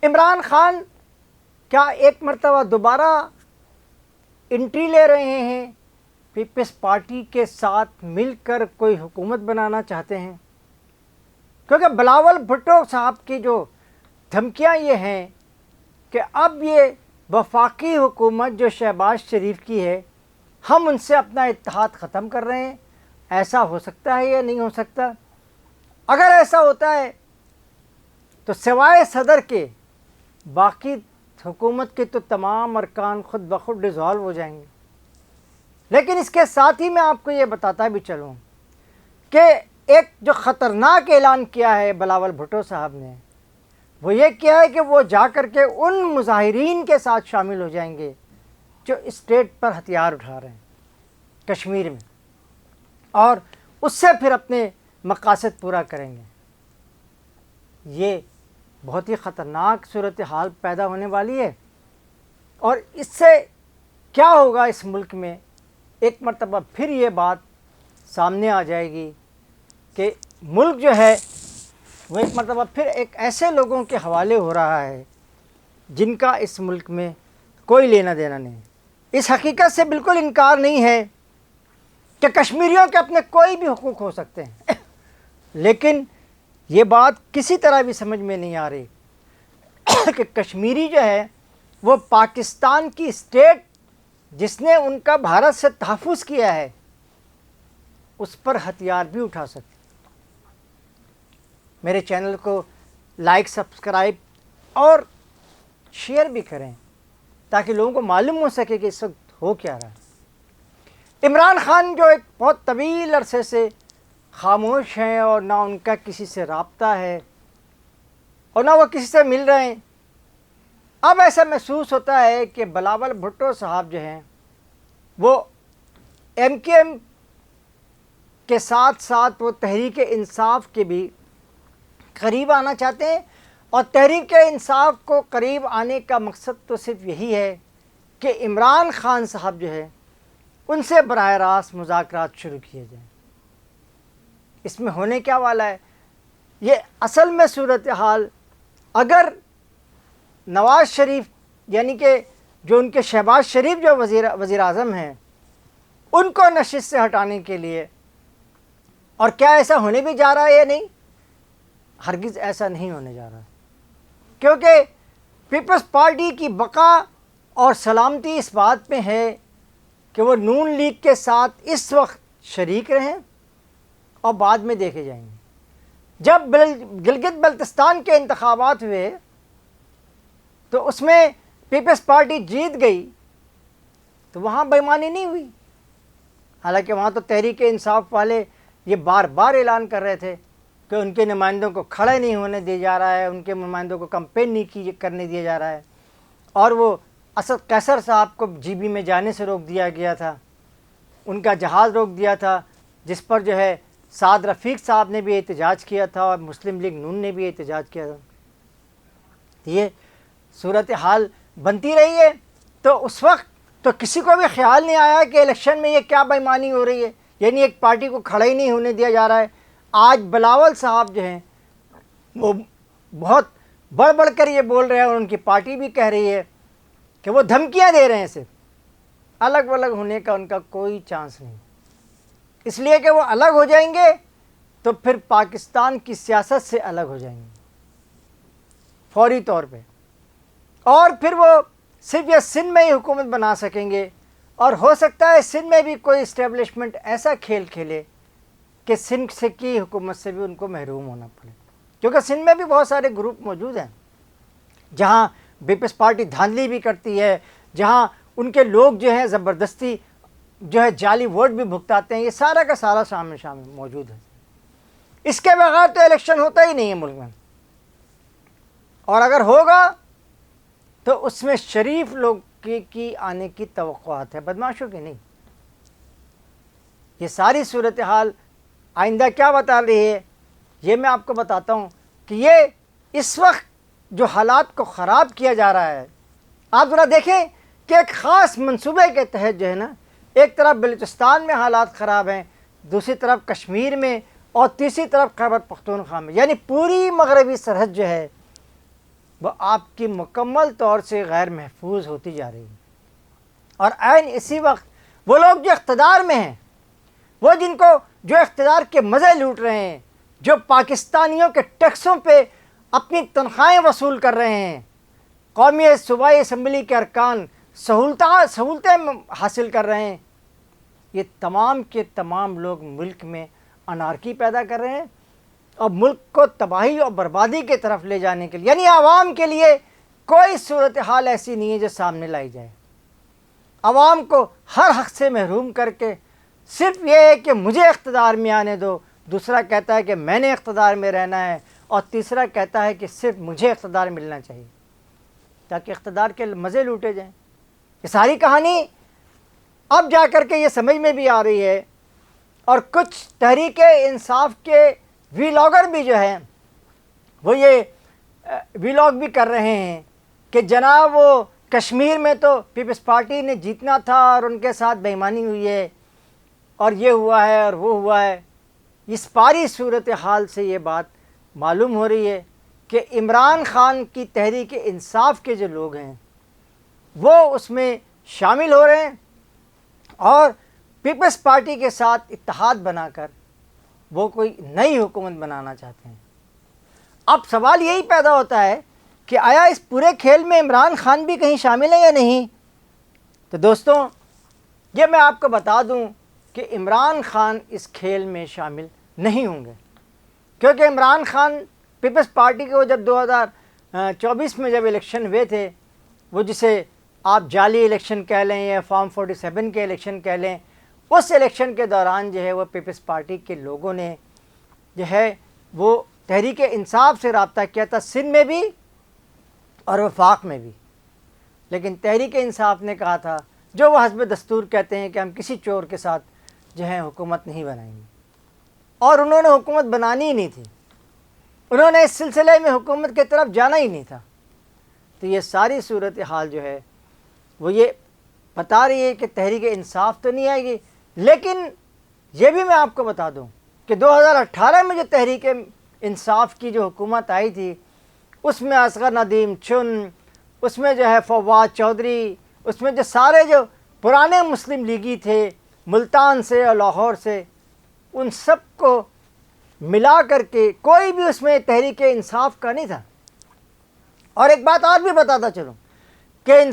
عمران خان کیا ایک مرتبہ دوبارہ انٹری لے رہے ہیں، پیپلز پارٹی کے ساتھ مل کر کوئی حکومت بنانا چاہتے ہیں؟ کیونکہ بلاول بھٹو صاحب کی جو دھمکیاں یہ ہیں کہ اب یہ وفاقی حکومت جو شہباز شریف کی ہے، ہم ان سے اپنا اتحاد ختم کر رہے ہیں. ایسا ہو سکتا ہے یا نہیں ہو سکتا؟ اگر ایسا ہوتا ہے تو سوائے صدر کے باقی حکومت کے تو تمام ارکان خود بخود ڈیزالو ہو جائیں گے. لیکن اس کے ساتھ ہی میں آپ کو یہ بتاتا بھی چلوں کہ ایک جو خطرناک اعلان کیا ہے بلاول بھٹو صاحب نے، وہ یہ کیا ہے کہ وہ جا کر کے ان مظاہرین کے ساتھ شامل ہو جائیں گے جو اسٹیٹ پر ہتھیار اٹھا رہے ہیں کشمیر میں، اور اس سے پھر اپنے مقاصد پورا کریں گے. یہ بہت ہی خطرناک صورتحال پیدا ہونے والی ہے، اور اس سے کیا ہوگا اس ملک میں، ایک مرتبہ پھر یہ بات سامنے آ جائے گی کہ ملک جو ہے وہ ایک مرتبہ پھر ایک ایسے لوگوں کے حوالے ہو رہا ہے جن کا اس ملک میں کوئی لینا دینا نہیں. اس حقیقت سے بالکل انکار نہیں ہے کہ کشمیریوں کے اپنے کوئی بھی حقوق ہو سکتے ہیں، لیکن یہ بات کسی طرح بھی سمجھ میں نہیں آ رہی کہ کشمیری جو ہے وہ پاکستان کی اسٹیٹ جس نے ان کا بھارت سے تحفظ کیا ہے اس پر ہتھیار بھی اٹھا سکتے. میرے چینل کو لائک، سبسکرائب اور شیئر بھی کریں تاکہ لوگوں کو معلوم ہو سکے کہ اس وقت ہو کیا رہا ہے. عمران خان جو ایک بہت طویل عرصے سے خاموش ہیں اور نہ ان کا کسی سے رابطہ ہے اور نہ وہ کسی سے مل رہے ہیں، اب ایسا محسوس ہوتا ہے کہ بلاول بھٹو صاحب جو ہیں وہ ایم کیو ایم کے ساتھ ساتھ وہ تحریک انصاف کے بھی قریب آنا چاہتے ہیں، اور تحریک انصاف کو قریب آنے کا مقصد تو صرف یہی ہے کہ عمران خان صاحب جو ہے ان سے براہ راست مذاکرات شروع کیے جائیں. اس میں ہونے کیا والا ہے؟ یہ اصل میں صورتحال اگر نواز شریف یعنی کہ جو ان کے شہباز شریف جو وزیر اعظم ہیں ان کو نشست سے ہٹانے کے لیے، اور کیا ایسا ہونے بھی جا رہا ہے یا نہیں؟ ہرگز ایسا نہیں ہونے جا رہا، کیونکہ پیپلز پارٹی کی بقا اور سلامتی اس بات میں ہے کہ وہ نون لیگ کے ساتھ اس وقت شریک رہیں اور بعد میں دیکھے جائیں گے. جب گلگت بلتستان کے انتخابات ہوئے تو اس میں پیپلز پارٹی جیت گئی تو وہاں بے ایمانی نہیں ہوئی، حالانکہ وہاں تو تحریک انصاف والے یہ بار بار اعلان کر رہے تھے کہ ان کے نمائندوں کو کھڑے نہیں ہونے دیا جا رہا ہے، ان کے نمائندوں کو کمپین نہیں کرنے دیا جا رہا ہے، اور وہ اسد قیصر صاحب کو جی بی میں جانے سے روک دیا گیا تھا، ان کا جہاز روک دیا تھا، جس پر جو ہے سعد رفیق صاحب نے بھی احتجاج کیا تھا اور مسلم لیگ نون نے بھی احتجاج کیا تھا. یہ صورتحال بنتی رہی ہے، تو اس وقت تو کسی کو بھی خیال نہیں آیا کہ الیکشن میں یہ کیا بے ایمانی ہو رہی ہے، یعنی ایک پارٹی کو کھڑا ہی نہیں ہونے دیا جا رہا ہے. آج بلاول صاحب جو ہیں وہ بہت بڑھ بڑھ کر یہ بول رہے ہیں، اور ان کی پارٹی بھی کہہ رہی ہے کہ وہ دھمکیاں دے رہے ہیں، صرف الگ الگ ہونے کا ان کا کوئی چانس نہیں، اس لیے کہ وہ الگ ہو جائیں گے تو پھر پاکستان کی سیاست سے الگ ہو جائیں گے فوری طور پہ، اور پھر وہ صرف یہ سندھ میں ہی حکومت بنا سکیں گے، اور ہو سکتا ہے سندھ میں بھی کوئی اسٹیبلشمنٹ ایسا کھیل کھیلے کہ سندھ سے کی حکومت سے بھی ان کو محروم ہونا پڑے، کیونکہ سندھ میں بھی بہت سارے گروپ موجود ہیں جہاں پیپلز پارٹی دھاندلی بھی کرتی ہے، جہاں ان کے لوگ جو ہیں زبردستی جو ہے جعلی ووٹ بھی بھگتاتے ہیں. یہ سارا کا سارا شامل موجود ہے. اس کے بغیر تو الیکشن ہوتا ہی نہیں ہے ملک میں، اور اگر ہوگا تو اس میں شریف لوگ کی آنے کی توقعات ہے، بدماشوں کی نہیں. یہ ساری صورتحال آئندہ کیا بتا رہی ہے یہ میں آپ کو بتاتا ہوں کہ یہ اس وقت جو حالات کو خراب کیا جا رہا ہے، آپ ذرا دیکھیں کہ ایک خاص منصوبے کے تحت جو ہے نا، ایک طرف بلوچستان میں حالات خراب ہیں، دوسری طرف کشمیر میں، اور تیسری طرف خیبر پختونخوا میں، یعنی پوری مغربی سرحد جو ہے وہ آپ کی مکمل طور سے غیر محفوظ ہوتی جا رہی ہے۔ اور عین اسی وقت وہ لوگ جو اقتدار میں ہیں، وہ جن کو جو اقتدار کے مزے لوٹ رہے ہیں، جو پاکستانیوں کے ٹیکسوں پہ اپنی تنخواہیں وصول کر رہے ہیں، قومی صوبائی اسمبلی کے ارکان سہولتیں حاصل کر رہے ہیں، یہ تمام کے تمام لوگ ملک میں انارکی پیدا کر رہے ہیں اور ملک کو تباہی اور بربادی کی طرف لے جانے کے لیے، یعنی عوام کے لیے کوئی صورتحال ایسی نہیں ہے جو سامنے لائی جائے۔ عوام کو ہر حق سے محروم کر کے صرف یہ ہے کہ مجھے اقتدار میں آنے دو، دوسرا کہتا ہے کہ میں نے اقتدار میں رہنا ہے، اور تیسرا کہتا ہے کہ صرف مجھے اقتدار ملنا چاہیے تاکہ اقتدار کے مزے لوٹے جائیں۔ یہ ساری کہانی اب جا کر کے یہ سمجھ میں بھی آ رہی ہے، اور کچھ تحریک انصاف کے ویلاگر بھی جو ہیں وہ یہ ویلاگ بھی کر رہے ہیں کہ جناب وہ کشمیر میں تو پیپلز پارٹی نے جیتنا تھا اور ان کے ساتھ بے ایمانی ہوئی ہے اور یہ ہوا ہے اور وہ ہوا ہے۔ اس پاری صورتحال سے یہ بات معلوم ہو رہی ہے کہ عمران خان کی تحریک انصاف کے جو لوگ ہیں وہ اس میں شامل ہو رہے ہیں اور پیپلز پارٹی کے ساتھ اتحاد بنا کر وہ کوئی نئی حکومت بنانا چاہتے ہیں۔ اب سوال یہی پیدا ہوتا ہے کہ آیا اس پورے کھیل میں عمران خان بھی کہیں شامل ہے یا نہیں؟ تو دوستوں، یہ میں آپ کو بتا دوں کہ عمران خان اس کھیل میں شامل نہیں ہوں گے، کیونکہ عمران خان پیپلز پارٹی کو جب 2024 میں جب الیکشن ہوئے تھے، وہ جسے آپ جعلی الیکشن کہہ لیں یا فارم 47 کے الیکشن کہہ لیں، اس الیکشن کے دوران جو ہے وہ پیپلز پارٹی کے لوگوں نے جو ہے وہ تحریک انصاف سے رابطہ کیا تھا، سندھ میں بھی اور وفاق میں بھی، لیکن تحریک انصاف نے کہا تھا، جو وہ حسب دستور کہتے ہیں کہ ہم کسی چور کے ساتھ جو ہے حکومت نہیں بنائیں گے، اور انہوں نے حکومت بنانی ہی نہیں تھی، انہوں نے اس سلسلے میں حکومت کی طرف جانا ہی نہیں تھا۔ تو یہ ساری صورتحال جو ہے وہ یہ بتا رہی ہے کہ تحریک انصاف تو نہیں آئے گی، لیکن یہ بھی میں آپ کو بتا دوں کہ 2018 میں جو تحریک انصاف کی جو حکومت آئی تھی، اس میں اصغر ندیم چن، اس میں جو ہے فواد چودھری، اس میں جو سارے جو پرانے مسلم لیگی تھے ملتان سے اور لاہور سے، ان سب کو ملا کر کے کوئی بھی اس میں تحریک انصاف کا نہیں تھا۔ اور ایک بات اور بھی بتاتا چلوں کہ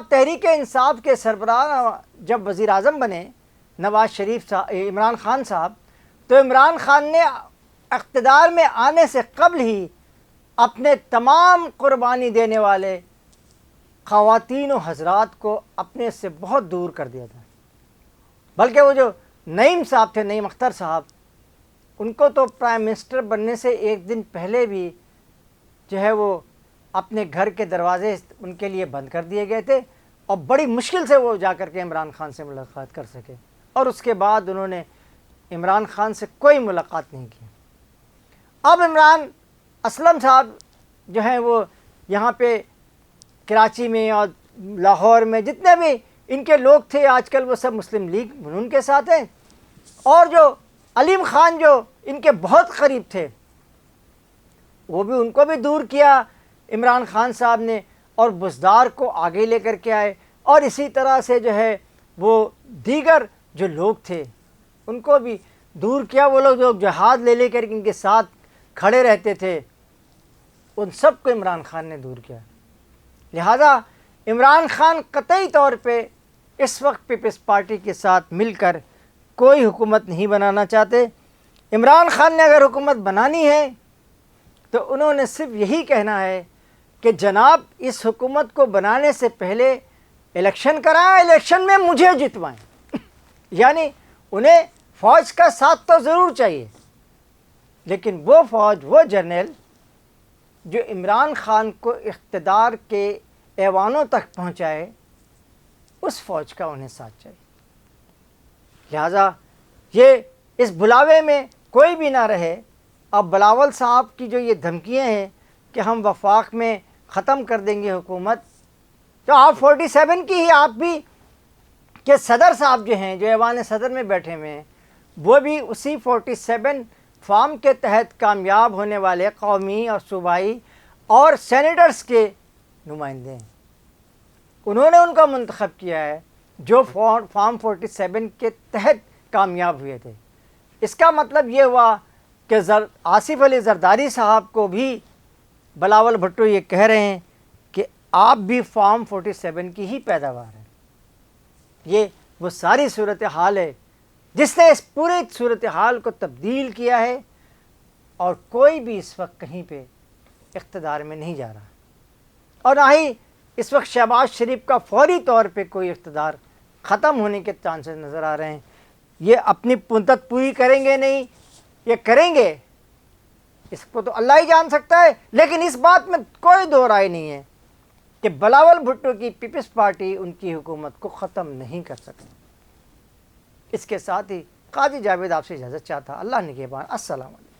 تحریک انصاف کے سربراہ جب وزیر اعظم بنے نواز شریف صاحب، عمران خان صاحب، تو عمران خان نے اقتدار میں آنے سے قبل ہی اپنے تمام قربانی دینے والے خواتین و حضرات کو اپنے سے بہت دور کر دیا تھا، بلکہ وہ جو نعیم صاحب تھے، نعیم اختر صاحب، ان کو تو پرائم منسٹر بننے سے ایک دن پہلے بھی جو ہے وہ اپنے گھر کے دروازے ان کے لیے بند کر دیے گئے تھے، اور بڑی مشکل سے وہ جا کر کے عمران خان سے ملاقات کر سکے، اور اس کے بعد انہوں نے عمران خان سے کوئی ملاقات نہیں کی۔ اب عمران اسلم صاحب جو ہیں وہ یہاں پہ کراچی میں اور لاہور میں جتنے بھی ان کے لوگ تھے آج کل وہ سب مسلم لیگ ان کے ساتھ ہیں، اور جو علیم خان جو ان کے بہت قریب تھے وہ بھی ان کو بھی دور کیا عمران خان صاحب نے، اور بزدار کو آگے لے کر کے آئے، اور اسی طرح سے جو ہے وہ دیگر جو لوگ تھے ان کو بھی دور کیا۔ وہ لوگ جو جہاد لے کر ان کے ساتھ کھڑے رہتے تھے ان سب کو عمران خان نے دور کیا۔ لہذا عمران خان قطعی طور پہ اس وقت پیپلز پارٹی کے ساتھ مل کر کوئی حکومت نہیں بنانا چاہتے۔ عمران خان نے اگر حکومت بنانی ہے تو انہوں نے صرف یہی کہنا ہے کہ جناب اس حکومت کو بنانے سے پہلے الیکشن کرائیں، الیکشن میں مجھے جتوائیں یعنی انہیں فوج کا ساتھ تو ضرور چاہیے، لیکن وہ فوج، وہ جرنیل جو عمران خان کو اقتدار کے ایوانوں تک پہنچائے، اس فوج کا انہیں ساتھ چاہیے۔ لہذا یہ اس بلاوے میں کوئی بھی نہ رہے۔ اب بلاول صاحب کی جو یہ دھمکیاں ہیں کہ ہم وفاق میں ختم کر دیں گے حکومت، تو آپ 47 کی ہی آپ بھی کہ صدر صاحب جو ہیں جو ایوان صدر میں بیٹھے ہوئے ہیں وہ بھی اسی 47 فارم کے تحت کامیاب ہونے والے قومی اور صوبائی اور سینیٹرز کے نمائندے ہیں، انہوں نے ان کا منتخب کیا ہے جو فارم 47 کے تحت کامیاب ہوئے تھے۔ اس کا مطلب یہ ہوا کہ آصف علی زرداری صاحب کو بھی بلاول بھٹو یہ کہہ رہے ہیں کہ آپ بھی فارم 47 کی ہی پیداوار ہیں۔ یہ وہ ساری صورتحال ہے جس نے اس پوری صورتحال کو تبدیل کیا ہے، اور کوئی بھی اس وقت کہیں پہ اقتدار میں نہیں جا رہا، اور نہ ہی اس وقت شہباز شریف کا فوری طور پہ کوئی اقتدار ختم ہونے کے چانسز نظر آ رہے ہیں۔ یہ اپنی مدت پوری کریں گے نہیں، یہ کریں گے، اس کو تو اللہ ہی جان سکتا ہے، لیکن اس بات میں کوئی دو رائے نہیں ہے کہ بلاول بھٹو کی پیپلز پارٹی ان کی حکومت کو ختم نہیں کر سکتی۔ اس کے ساتھ ہی قاضی جاوید آپ سے اجازت چاہتا۔ اللہ نگہبان۔ السلام علیکم۔